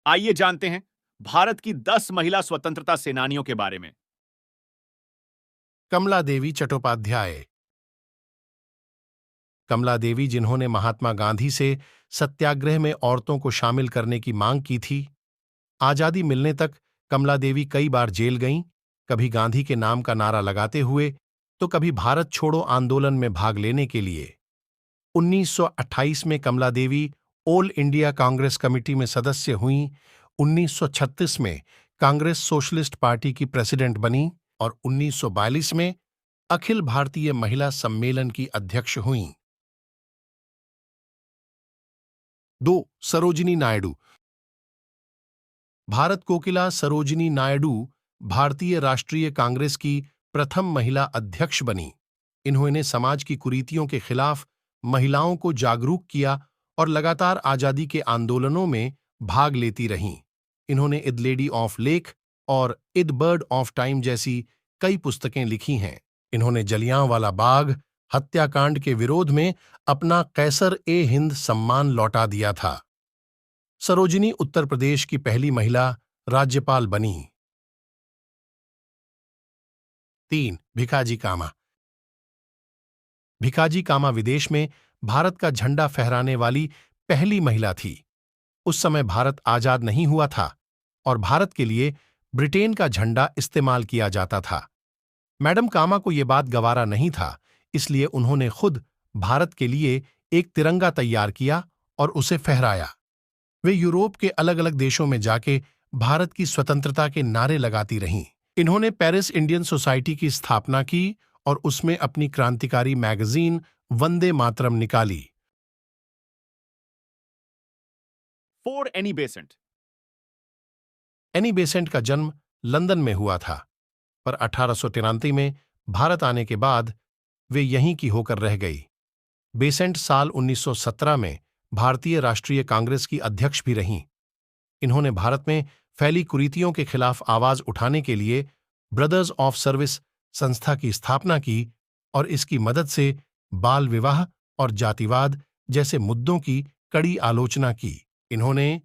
आइए जानते हैं भारत की 10 महिला स्वतंत्रता सेनानियों के बारे में। कमला देवी चट्टोपाध्याय। कमला देवी, जिन्होंने महात्मा गांधी से सत्याग्रह में औरतों को शामिल करने की मांग की थी। आजादी मिलने तक कमला देवी कई बार जेल गईं, कभी गांधी के नाम का नारा लगाते हुए तो कभी भारत छोड़ो आंदोलन में भाग लेने के लिए। 1928 में कमला देवी ऑल इंडिया कांग्रेस कमेटी में सदस्य हुईं। 1936 में कांग्रेस सोशलिस्ट पार्टी की प्रेसिडेंट बनी और 1942 में अखिल भारतीय महिला सम्मेलन की अध्यक्ष हुईं। 2. सरोजिनी नायडू। भारत कोकिला सरोजिनी नायडू भारतीय राष्ट्रीय कांग्रेस की प्रथम महिला अध्यक्ष बनी। इन्होंने समाज की कुरीतियों के खिलाफ महिलाओं को जागरूक किया और लगातार आजादी के आंदोलनों में भाग लेती रहीं। इन्होंने इद लेडी ऑफ लेक और इद बर्ड ऑफ टाइम जैसी कई पुस्तकें लिखी हैं। इन्होंने जलियांवाला बाग हत्याकांड के विरोध में अपना कैसर-ए-हिंद सम्मान लौटा दिया था। सरोजिनी उत्तर प्रदेश की पहली महिला राज्यपाल बनी। 3. भिकाजी कामा। भिकाजी कामा विदेश में भारत का झंडा फहराने वाली पहली महिला थी। उस समय भारत आजाद नहीं हुआ था और भारत के लिए ब्रिटेन का झंडा इस्तेमाल किया जाता था। मैडम कामा को यह बात गवारा नहीं था, इसलिए उन्होंने खुद भारत के लिए एक तिरंगा तैयार किया और उसे फहराया। वे यूरोप के अलग अलग देशों में जाके भारत की स्वतंत्रता के नारे लगाती रहीं। इन्होंने पेरिस इंडियन सोसाइटी की स्थापना की और उसमें अपनी क्रांतिकारी मैगजीन वंदे मातरम निकाली। 4. Annie Besant. एनी बेसेंट का जन्म लंदन में हुआ था, पर 1893 में भारत आने के बाद वे यहीं की होकर रह गई। बेसेंट साल 1917 में भारतीय राष्ट्रीय कांग्रेस की अध्यक्ष भी रहीं। इन्होंने भारत में फैली कुरीतियों के खिलाफ आवाज उठाने के लिए ब्रदर्स ऑफ सर्विस संस्था की स्थापना की और इसकी मदद से बाल विवाह और जातिवाद जैसे मुद्दों की कड़ी आलोचना की। इन्होंने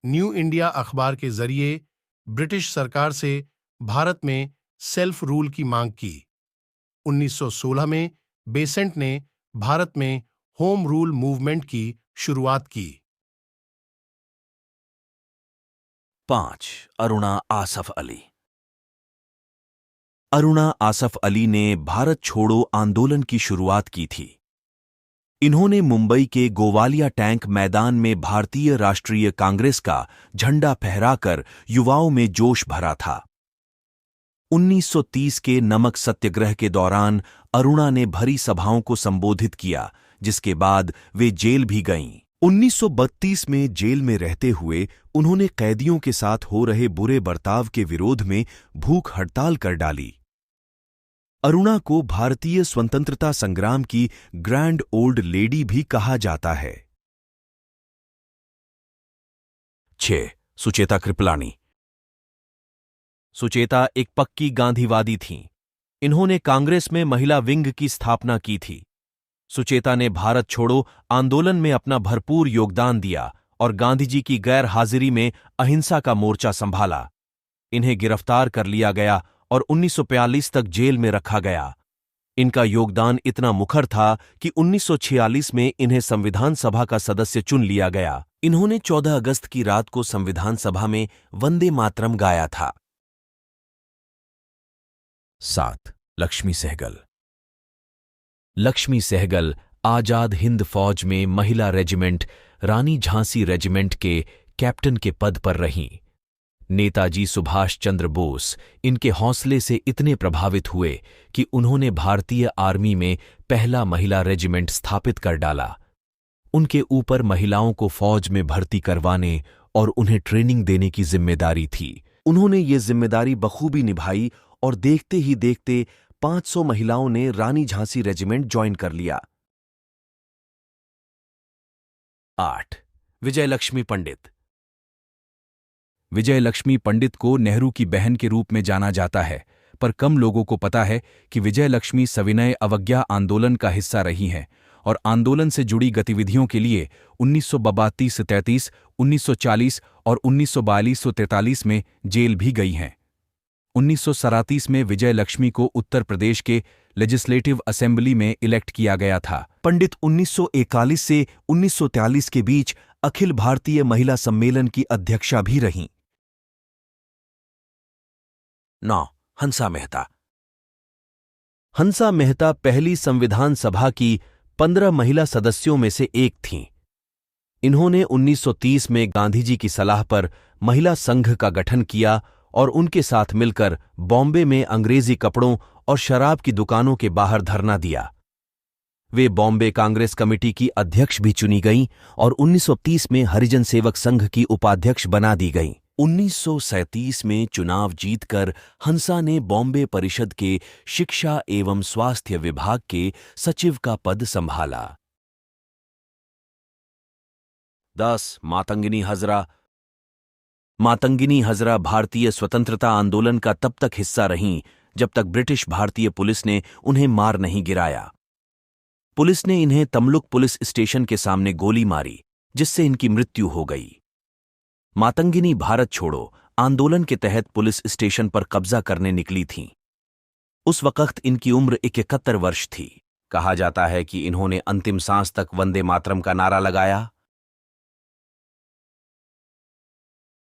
न्यू इंडिया अखबार के जरिए ब्रिटिश सरकार से भारत में सेल्फ रूल की मांग की। 1916 में बेसेंट ने भारत में होम रूल मूवमेंट की शुरुआत की। 5. अरुणा आसफ अली। अरुणा आसफ अली ने भारत छोड़ो आंदोलन की शुरुआत की थी। इन्होंने मुंबई के गोवालिया टैंक मैदान में भारतीय राष्ट्रीय कांग्रेस का झंडा फहराकर युवाओं में जोश भरा था। 1930 के नमक सत्याग्रह के दौरान अरुणा ने भरी सभाओं को संबोधित किया, जिसके बाद वे जेल भी गईं। 1932 में जेल में रहते हुए उन्होंने कैदियों के साथ हो रहे बुरे बर्ताव के विरोध में भूख हड़ताल कर डाली। अरुणा को भारतीय स्वतंत्रता संग्राम की ग्रैंड ओल्ड लेडी भी कहा जाता है। 6. सुचेता कृपलानी। सुचेता एक पक्की गांधीवादी थीं। इन्होंने कांग्रेस में महिला विंग की स्थापना की थी। सुचेता ने भारत छोड़ो आंदोलन में अपना भरपूर योगदान दिया और गांधीजी की गैर हाजिरी में अहिंसा का मोर्चा संभाला। इन्हें गिरफ्तार कर लिया गया और 1942 तक जेल में रखा गया। इनका योगदान इतना मुखर था कि 1946 में इन्हें संविधान सभा का सदस्य चुन लिया गया। इन्होंने 14 अगस्त की रात को संविधान सभा में वंदे मातरम गाया था। 7. लक्ष्मी सहगल। लक्ष्मी सहगल आजाद हिंद फौज में महिला रेजिमेंट रानी झांसी रेजिमेंट के कैप्टन के पद पर रहीं। नेताजी सुभाष चंद्र बोस इनके हौसले से इतने प्रभावित हुए कि उन्होंने भारतीय आर्मी में पहला महिला रेजिमेंट स्थापित कर डाला। उनके ऊपर महिलाओं को फौज में भर्ती करवाने और उन्हें ट्रेनिंग देने की जिम्मेदारी थी। उन्होंने ये जिम्मेदारी बखूबी निभाई और देखते ही देखते 500 महिलाओं ने रानी झांसी रेजिमेंट ज्वाइन कर लिया। 8. विजयलक्ष्मी पंडित। विजयलक्ष्मी पंडित को नेहरू की बहन के रूप में जाना जाता है, पर कम लोगों को पता है कि विजयलक्ष्मी सविनय अवज्ञा आंदोलन का हिस्सा रही हैं और आंदोलन से जुड़ी गतिविधियों के लिए 1932 से 33, 1940 और 1942 से 43 में जेल भी गई हैं। 1937 में विजय लक्ष्मी को उत्तर प्रदेश के लेजिस्लेटिव असेंबली में इलेक्ट किया गया था। पंडित 1941 से 1943 के बीच अखिल भारतीय महिला सम्मेलन की अध्यक्षा भी रहीं। 9. हंसा मेहता। हंसा मेहता पहली संविधान सभा की 15 महिला सदस्यों में से एक थीं। इन्होंने 1930 में गांधी जी की सलाह पर महिला संघ का गठन किया और उनके साथ मिलकर बॉम्बे में अंग्रेजी कपड़ों और शराब की दुकानों के बाहर धरना दिया। वे बॉम्बे कांग्रेस कमेटी की अध्यक्ष भी चुनी गईं और 1930 में हरिजन सेवक संघ की उपाध्यक्ष बना दी गईं। 1937 में चुनाव जीतकर हंसा ने बॉम्बे परिषद के शिक्षा एवं स्वास्थ्य विभाग के सचिव का पद संभाला। 10. मातंगिनी हजरा। मातंगिनी हजरा भारतीय स्वतंत्रता आंदोलन का तब तक हिस्सा रहीं जब तक ब्रिटिश भारतीय पुलिस ने उन्हें मार नहीं गिराया। पुलिस ने इन्हें तमलुक पुलिस स्टेशन के सामने गोली मारी, जिससे इनकी मृत्यु हो गई। मातंगिनी भारत छोड़ो आंदोलन के तहत पुलिस स्टेशन पर कब्जा करने निकली थीं। उस वक्त इनकी उम्र 71 वर्ष थी। कहा जाता है कि इन्होंने अंतिम सांस तक वंदे मातरम का नारा लगाया।